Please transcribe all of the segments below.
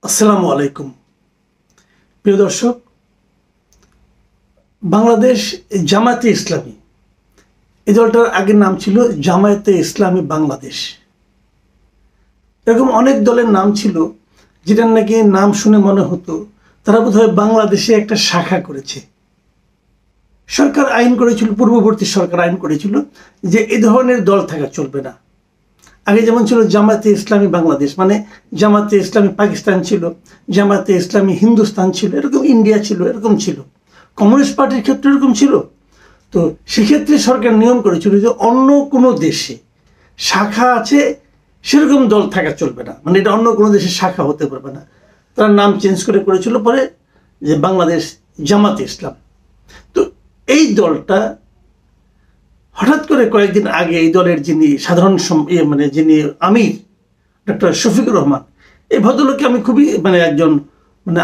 আসসালামু আলাইকুম প্রিয় দর্শক। বাংলাদেশ জামায়াতে ইসলামী, এই দলটার আগের নাম ছিল জামায়াতে ইসলামী বাংলাদেশ। এরকম অনেক দলের নাম ছিল যেটার নাকি নাম শুনে মনে হতো তারা বোধহয় বাংলাদেশে একটা শাখা করেছে। সরকার আইন করেছিল, পূর্ববর্তী সরকার আইন করেছিল যে এই ধরনের দল থাকা চলবে না। আগে যেমন ছিল জামায়াতে ইসলামী বাংলাদেশ, মানে জামায়াতে ইসলামী পাকিস্তান ছিল, জামায়াতে ইসলামী হিন্দুস্তান ছিল, এরকম ইন্ডিয়া ছিল, এরকম ছিল। কমিউনিস্ট পার্টির ক্ষেত্রে এরকম ছিল। তো সেক্ষেত্রে সরকার নিয়ম করেছিল যে অন্য কোনো দেশে শাখা আছে সেরকম দল থাকা চলবে না, মানে এটা অন্য কোনো দেশের শাখা হতে পারবে না। তারা নাম চেঞ্জ করেছিল পরে যে বাংলাদেশ জামায়াতে ইসলাম। তো এই দলটা হঠাৎ করে কয়েকদিন আগে এই দলের যিনি সাধারণ মানে যিনি আমির ডক্টর শফিকুর রহমান, এই ভদ্রলোককে আমি খুবই একজন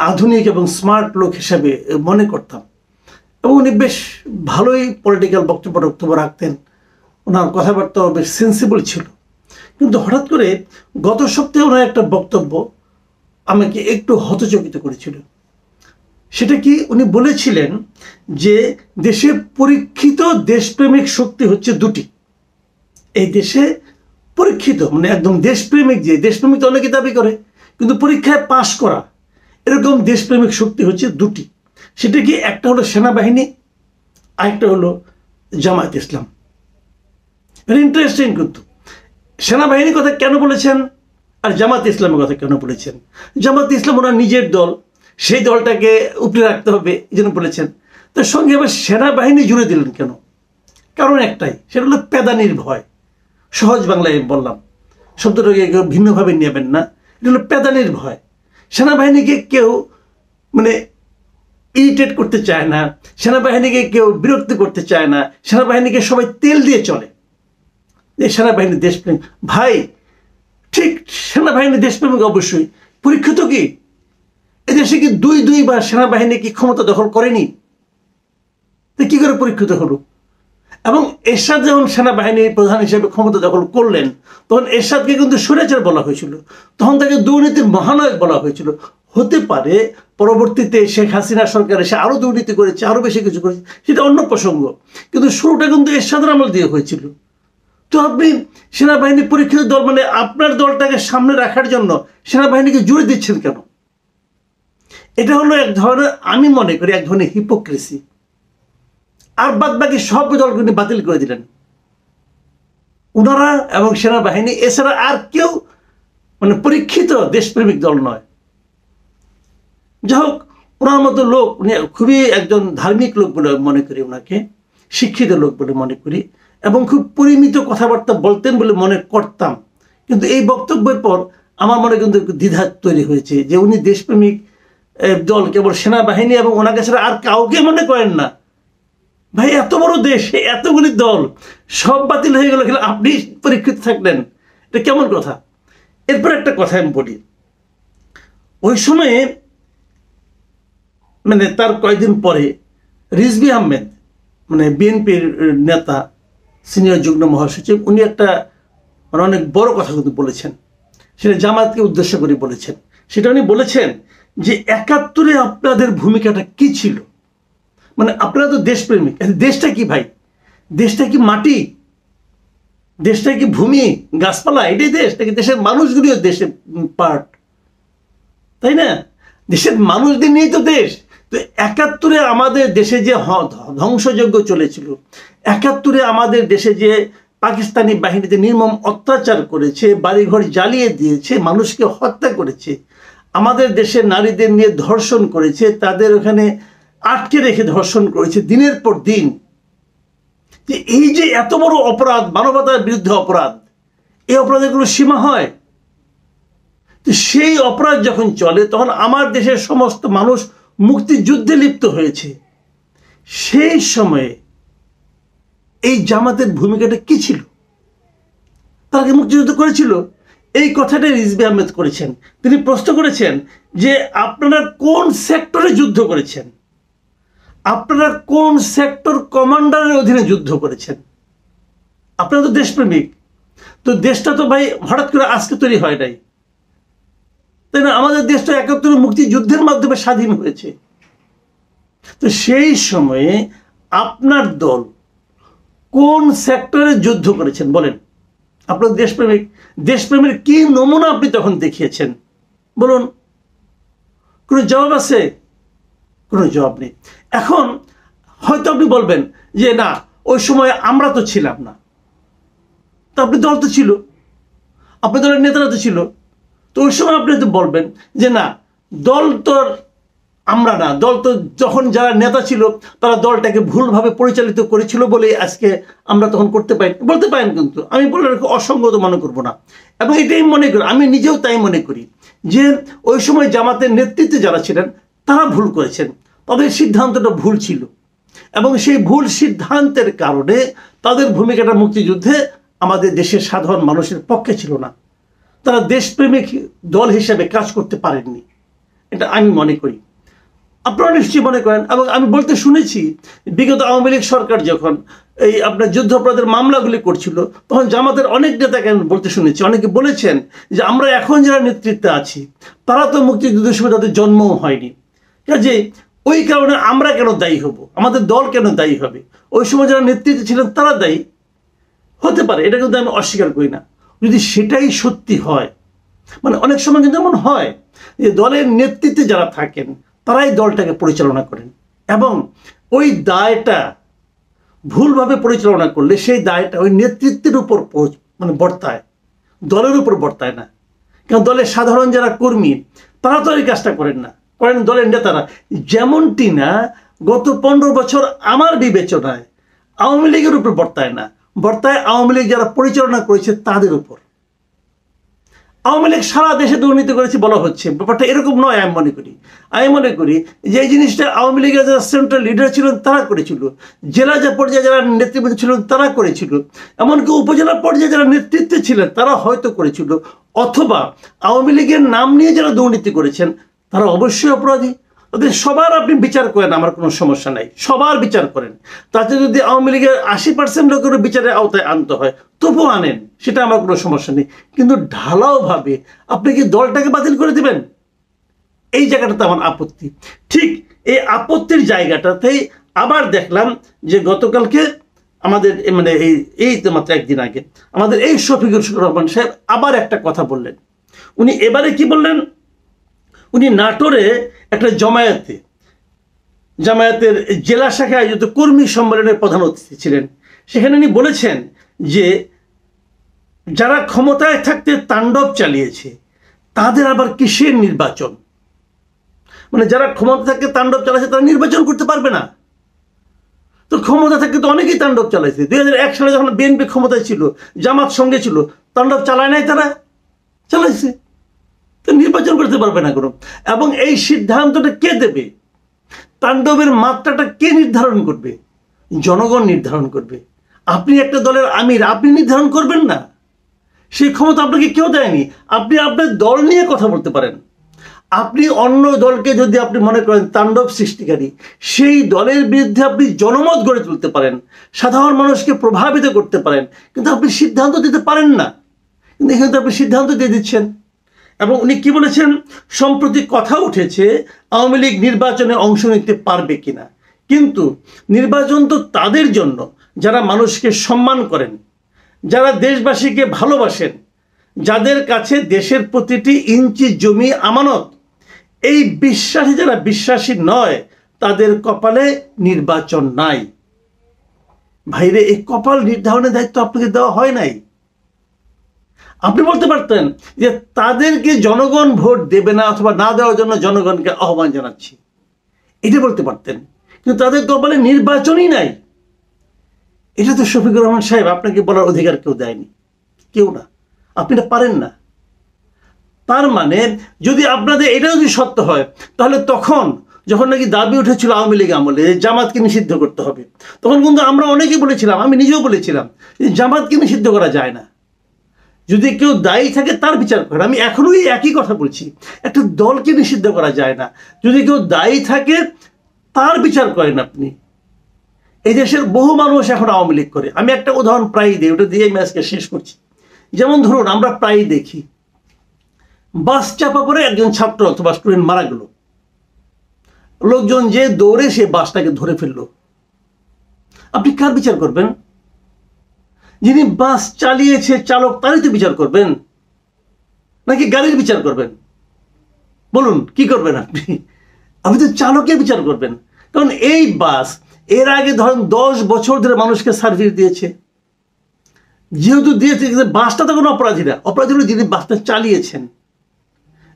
আধুনিক এবং স্মার্ট লোক হিসাবে মনে করতাম, এবং উনি বেশ ভালোই পলিটিক্যাল বক্তব্য রাখতেন। ওনার কথাবার্তাও বেশ সেন্সিবল ছিল। কিন্তু হঠাৎ করে গত সপ্তাহে ওনার একটা বক্তব্য আমাকে একটু হতচকিত করেছিল। সেটা কি, উনি বলেছিলেন যে দেশে পরীক্ষিত দেশপ্রেমিক শক্তি হচ্ছে দুটি। এই দেশে পরীক্ষিত একদম দেশপ্রেমিক, যে দেশপ্রেমিক তো অনেকে দাবি করে, কিন্তু পরীক্ষায় পাশ করা এরকম দেশপ্রেমিক শক্তি হচ্ছে দুটি। সেটা কি, একটা হলো সেনাবাহিনী, আরেকটা হলো জামায়াত ইসলাম। Very interesting. কিন্তু সেনাবাহিনীর কথা কেন বলেছেন আর জামায়াত ইসলামের কথা কেন বলেছেন? জামায়াত ইসলাম ওনার নিজের দল, সেই দলটাকে উপরে রাখতে হবে এই জন্য বলেছেন। তার সঙ্গে আবার সেনাবাহিনী জুড়ে দিলেন কেন? কারণ একটাই, সেটা হলো পেদানির ভয়। সহজ বাংলায় বললাম, শব্দটাকে কেউ ভিন্নভাবে নেবেন না। এটা হলো পেদানির ভয়। সেনাবাহিনীকে কেউ ইরিটেট করতে চায় না, সেনাবাহিনীকে কেউ বিরক্ত করতে চায় না, সেনাবাহিনীকে সবাই তেল দিয়ে চলে যে সেনাবাহিনী দেশপ্রেম। ভাই ঠিক, সেনাবাহিনী দেশপ্রেমিক অবশ্যই, পরীক্ষিত কি এদেশে কি দুইবার সেনাবাহিনী কি ক্ষমতা দখল করেনি? কি করে পরীক্ষিত হলো? এবং এরশাদ যখন সেনাবাহিনীর প্রধান হিসেবে ক্ষমতা দখল করলেন তখন এরশাদকে কিন্তু স্বৈরাচার বলা হয়েছিল, তখন তাকে দুর্নীতির মহানায়ক বলা হয়েছিল। হতে পারে পরবর্তীতে শেখ হাসিনা সরকার এসে আরো দুর্নীতি করেছে, আরো বেশি কিছু করেছে, সেটা অন্য প্রসঙ্গ, কিন্তু শুরুটা কিন্তু এরশাদের আমল দিয়ে হয়েছিল। তো আপনি সেনাবাহিনী পরীক্ষিত দল আপনার দলটাকে সামনে রাখার জন্য সেনাবাহিনীকে জুড়ে দিচ্ছেন কেন? এটা হলো এক ধরনের, আমি মনে করি এক ধরনের হিপোক্রেসি। আর বাদ বাকি সব দলগুলি বাতিল করে দিলেন ওনারা এবং সেনাবাহিনী, এছাড়া আর কেউ পরীক্ষিত দেশপ্রেমিক দল নয়। যাই হোক, ওনার মতো লোক, উনি খুবই একজন ধার্মিক লোক বলে মনে করি, ওনাকে শিক্ষিত লোক বলে মনে করি, এবং খুব পরিমিত কথাবার্তা বলতেন বলে মনে করতাম। কিন্তু এই বক্তব্যের পর আমার মনে কিন্তু দ্বিধা তৈরি হয়েছে যে উনি দেশপ্রেমিক দল কেবল সেনাবাহিনী এবং ওনাকে ছাড়া আর কাউকে মনে করেন না। ভাই, এত বড় দেশ, এতগুলি দল, সব বাতিল হয়ে গেল, আপনি পরীক্ষিত থাকলেন, এটা কেমন কথা? এরপর একটা কথা আমি বলি, ওই সময়ে তার কয়েকদিন পরে রিজভী আহমেদ, বিএনপির নেতা, সিনিয়র যুগ্ম মহাসচিব, উনি একটা অনেক বড় কথা কিন্তু বলেছেন। সেটা জামায়াতকে উদ্দেশ্য করে বলেছেন। সেটা উনি বলেছেন যে ৭১-এ আপনাদের ভূমিকাটা কি ছিল? আপনারা তো দেশপ্রেমিক। দেশটা কি ভাই? দেশটা কি মাটি? দেশটা কি ভূমি, গাছপালা? এটাই দেশ নাকি দেশের মানুষগুলিও দেশের পার্ট, তাই না? দেশের মানুষদের নিয়েই তো দেশ। তো ৭১-এ আমাদের দেশে যে ধ্বংসযজ্ঞ চলেছিল, ৭১-এ আমাদের দেশে যে পাকিস্তানি বাহিনীতে নির্মম অত্যাচার করেছে, বাড়িঘর জ্বালিয়ে দিয়েছে, মানুষকে হত্যা করেছে, আমাদের দেশের নারীদের নিয়ে ধর্ষণ করেছে, তাদের ওখানে আটকে রেখে ধর্ষণ করেছে দিনের পর দিন। যে এই যে এত বড় অপরাধ, মানবতার বিরুদ্ধে অপরাধ, এই অপরাধের কোনো সীমা হয়? তো সেই অপরাধ যখন চলে তখন আমার দেশের সমস্ত মানুষ মুক্তিযুদ্ধে লিপ্ত হয়েছে। সেই সময়ে এই জামাতের ভূমিকাটা কি ছিল? তারা কি মুক্তিযুদ্ধ করেছিল? এই কথাটা রিজভী আহমেদ করেছেন। তিনি প্রশ্ন করেছেন যে আপনারা কোন সেক্টরে যুদ্ধ করেছেন, আপনারা কোন সেক্টর কমান্ডারের অধীনে যুদ্ধ করেছেন? আপনারা তো দেশপ্রেমিক। তো দেশটা তো ভাই হঠাৎ করে আজকে তৈরি হয় নাই, তাই না? আমাদের দেশটা ৭১ মুক্তিযুদ্ধের মাধ্যমে স্বাধীন হয়েছে। তো সেই সময়ে আপনার দল কোন সেক্টরে যুদ্ধ করেছেন বলেন? আপনার দেশপ্রেমের কি নমুনা আপনি তখন দেখিয়েছেন বলুন? কোনো জবাব আছে? কোনো জবাব নেই। এখন হয়তো আপনি বলবেন যে না, ওই সময় আমরা তো ছিলাম না। তো আপনি দল তো ছিল, আপনার দলের নেতারা তো ছিল, তো ওই সময় আপনি তো বলবেন যে না, দল তো আমরা না, দল তো যখন যারা নেতা ছিল তারা দলটাকে ভুলভাবে পরিচালিত করেছিল বলে আজকে আমরা তখন করতে পারি, বলতে পারেন। কিন্তু আমি বলে অসঙ্গত মনে করবো না, এবং এটাই মনে করি, আমি নিজেও তাই মনে করি যে ওই সময় জামাতের নেতৃত্বে যারা ছিলেন তারা ভুল করেছেন, তাদের সিদ্ধান্তটা ভুল ছিল, এবং সেই ভুল সিদ্ধান্তের কারণে তাদের ভূমিকাটা মুক্তিযুদ্ধে আমাদের দেশের সাধারণ মানুষের পক্ষে ছিল না। তারা দেশপ্রেমিক দল হিসেবে কাজ করতে পারেননি, এটা আমি মনে করি। আপনারা নিশ্চয়ই মনে করেন, এবং আমি বলতে শুনেছি বিগত আওয়ামী লীগ সরকার যখন এই আপনার যুদ্ধাপরাধের মামলাগুলি করছিল তখন জামাতের অনেক নেতাকে আমি বলতে শুনেছি, অনেকে বলেছেন যে আমরা এখন যারা নেতৃত্বে আছি তারা তো মুক্তিযুদ্ধের সময় তাদের জন্মও হয়নি, কাজে ওই কারণে আমরা কেন দায়ী হব, আমাদের দল কেন দায়ী হবে? ওই সময় যারা নেতৃত্বে ছিলেন তারা দায়ী হতে পারে, এটা কিন্তু আমি অস্বীকার করি না। যদি সেটাই সত্যি হয়, মানে অনেক সময় কিন্তু এমন হয় যে দলের নেতৃত্বে যারা থাকেন তারাই দলটাকে পরিচালনা করেন, এবং ওই দায়টা ভুলভাবে পরিচালনা করলে সেই দায়টা ওই নেতৃত্বের উপর মানে বর্তায়, দলের উপর বর্তায় না। কারণ দলের সাধারণ যারা কর্মী তারা তো এই কাজটা করেন না, করেন দলের নেতারা। যেমনটি না গত 15 বছর আমার বিবেচনায় আওয়ামী লীগের উপর বর্তায় না, বর্তায় আওয়ামী লীগ যারা পরিচালনা করেছে তাদের উপর। আওয়ামী লীগ সারা দেশে দুর্নীতি করেছে বলা হচ্ছে, ব্যাপারটা এরকম নয়। আমি মনে করি যে এই জিনিসটা আওয়ামী লীগের যারা সেন্ট্রাল লিডার ছিলেন তারা করেছিল, জেলা পর্যায়ে যারা নেতৃবৃন্দ ছিলেন তারা করেছিল, এমনকি উপজেলা পর্যায়ে যারা নেতৃত্বে ছিলেন তারা হয়তো করেছিল, অথবা আওয়ামী লীগের নাম নিয়ে যারা দুর্নীতি করেছেন তারা অবশ্যই অপরাধী। তাদের সবার আপনি বিচার করেন, আমার কোনো সমস্যা নাই, সবার বিচার করেন। তাতে যদি আওয়ামী লীগের 80% লোকের বিচারের আওতায় আনতে হয় তবুও আনেন, সেটা আমার কোনো সমস্যা নেই। কিন্তু ঢালাও ভাবে আপনি কি দলটাকে বাতিল করে দিবেন? এই জায়গাটাতে আমার আপত্তি। ঠিক এই আপত্তির জায়গাটাতেই আবার দেখলাম যে গতকালকে আমাদের মানে এই মাত্র একদিন আগে আমাদের এই শফিকুর রহমান সাহেব আবার একটা কথা বললেন। উনি এবারে কি বললেন? উনি নাটোরে একটা জামায়াতের জেলা শাখায় আয়োজিত কর্মী সম্মেলনের প্রধান অতিথি ছিলেন। সেখানে উনি বলেছেন যে যারা ক্ষমতায় থাকতে তাণ্ডব চালিয়েছে তাদের আবার কিসের নির্বাচন? মানে যারা ক্ষমতা থাকতে তাণ্ডব চালাচ্ছে তারা নির্বাচন করতে পারবে না? তো ক্ষমতা থাকতে তো অনেকেই তাণ্ডব চালাইছে। 2001 সালে যখন বিএনপি ক্ষমতায় ছিল, জামাত সঙ্গে ছিল, তাণ্ডব চালায় নাই, তারা চালাইছে, তো নির্বাচন করতে পারবে না কোনো। এবং এই সিদ্ধান্তটা কে দেবে? তাণ্ডবের মাত্রাটা কে নির্ধারণ করবে? জনগণ নির্ধারণ করবে। আপনি একটা দলের আমির, আপনি নির্ধারণ করবেন না, সেই ক্ষমতা আপনাকে কেউ দেয়নি। আপনি আপনার দল নিয়ে কথা বলতে পারেন। আপনি অন্য দলকে যদি আপনি মনে করেন তাণ্ডব সৃষ্টিকারী, সেই দলের বিরুদ্ধে আপনি জনমত গড়ে তুলতে পারেন, সাধারণ মানুষকে প্রভাবিত করতে পারেন, কিন্তু আপনি সিদ্ধান্ত দিতে পারেন না। কিন্তু এখানে তো আপনি সিদ্ধান্ত দিয়ে দিচ্ছেন। এবং উনি কি বলেছেন? সম্প্রতি কথা উঠেছে আওয়ামী লীগ নির্বাচনে অংশ নিতে পারবে কিনা, কিন্তু নির্বাচন তো তাদের জন্য যারা মানুষকে সম্মান করেন, যারা দেশবাসীকে ভালোবাসেন, যাদের কাছে দেশের প্রতিটি ইঞ্চি জমি আমানত। এই বিশ্বাসী যারা বিশ্বাসী নয় তাদের কপালে নির্বাচন নাই। ভাইরে, এই কপাল নির্ধারণের দায়িত্ব আপনাকে দেওয়া হয় নাই। আপনি বলতে পারতেন যে তাদেরকে জনগণ ভোট দেবে না অথবা না দেওয়ার জন্য জনগণকে আহ্বান জানাচ্ছি, এটা বলতে পারতেন, কিন্তু তাদের কপালে নির্বাচনই নাই। এটা তো শফিকুর রহমান সাহেব আপনাকে বলার অধিকার কেউ দেয়নি, কেউ না, আপনি এটা পারেন না। তার মানে যদি আপনাদের এটা যদি সত্য হয়, তাহলে তখন যখন নাকি দাবি উঠেছিল আওয়ামী লীগ আমলে জামাতকে নিষিদ্ধ করতে হবে, তখন কিন্তু আমরা অনেকেই বলেছিলাম, আমি নিজেও বলেছিলাম যে জামাতকে নিষিদ্ধ করা যায় না। যদি কেউ দায়ী থাকে তার বিচার করেন। আমি এখনো এই একই কথা বলছি, একটা দলকে নিষিদ্ধ করা যায় না। যদি কেউ দায়ী থাকে তার বিচার করেন আপনি। এই দেশের বহু মানুষ এখন আওয়ামী লীগ করে। আমি একটা উদাহরণ প্রায়ই দিই, ওটা দিয়ে আমি আজকে শেষ করছি। যেমন ধরুন, আমরা প্রায়ই দেখি বাস চাপা পড়ে একজন ছাত্র অথবা স্টুডেন্ট মারা গেল, লোকজন যে দৌড়ে সে বাসটাকে ধরে ফেললো, আপনি কার বিচার করবেন? যিনি বাস চালিয়েছে চালক তারই তো বিচার করবেন, নাকি গাড়ির বিচার করবেন? বলুন কি করবেন আপনি? আপনি তো চালকের বিচার করবেন। কারণ এই বাস এর আগে ধরেন 10 বছর ধরে মানুষকে সার্ভিস দিয়েছে, যেহেতু দিয়েছে, বাসটা তো কোনো অপরাধী না, অপরাধী হলো যিনি বাসটা চালিয়েছেন।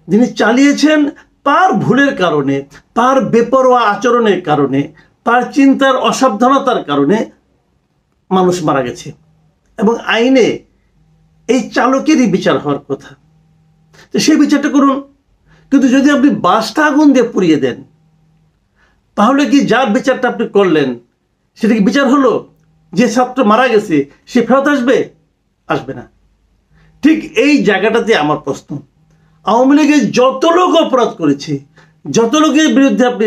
যিনি চালিয়েছেন তার ভুলের কারণে, তার বেপরোয়া আচরণের কারণে, তার চিন্তার অসাবধানতার কারণে মানুষ মারা গেছে, এবং আইনে এই চালকেরই বিচার হওয়ার কথা, তো সেই বিচারটা করুন। কিন্তু যদি আপনি বাসটা আগুন দিয়ে পুড়িয়ে দেন, তাহলে কি যার বিচারটা আপনি করলেন সেটা কি বিচার হলো? যে ছাত্র মারা গেছে সে ফেরত আসবে? আসবে না। ঠিক এই জায়গাটাতে আমার প্রশ্ন, আওয়ামী লীগের যত লোক অপরাধ করেছে, যত লোকের বিরুদ্ধে আপনি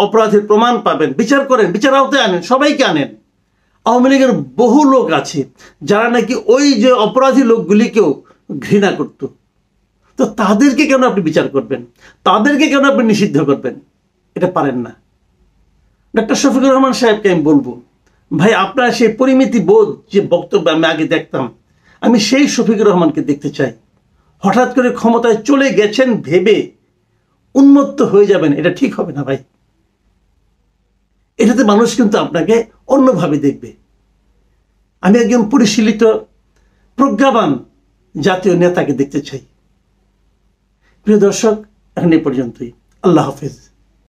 অপরাধের প্রমাণ পাবেন, বিচার করেন, বিচার আওতায় আনেন, সবাইকে আনেন। আওয়ামী লীগের বহু লোক আছে যারা নাকি ওই যে অপরাধী লোকগুলিকেও ঘৃণা করত, তো তাদেরকে কেন আপনি বিচার করবেন? তাদেরকে কেন আপনি নিষিদ্ধ করবেন? এটা পারেন না। ডক্টর শফিকুর রহমান সাহেবকে আমি বলবো, ভাই আপনার সেই পরিমিতি বোধ যে বক্তব্য আমি আগে দেখতাম, আমি সেই শফিকুর রহমানকে দেখতে চাই। হঠাৎ করে ক্ষমতায় চলে গেছেন ভেবে উন্মত্ত হয়ে যাবেন, এটা ঠিক হবে না ভাই। এটাতে মানুষ কিন্তু আপনাকে অন্যভাবে দেখবে। আমি একজন পরিশীলিত প্রজ্ঞাবান জাতীয় নেতাকে দেখতে চাই। প্রিয় দর্শক, এখন এই পর্যন্তই। আল্লাহ হাফেজ।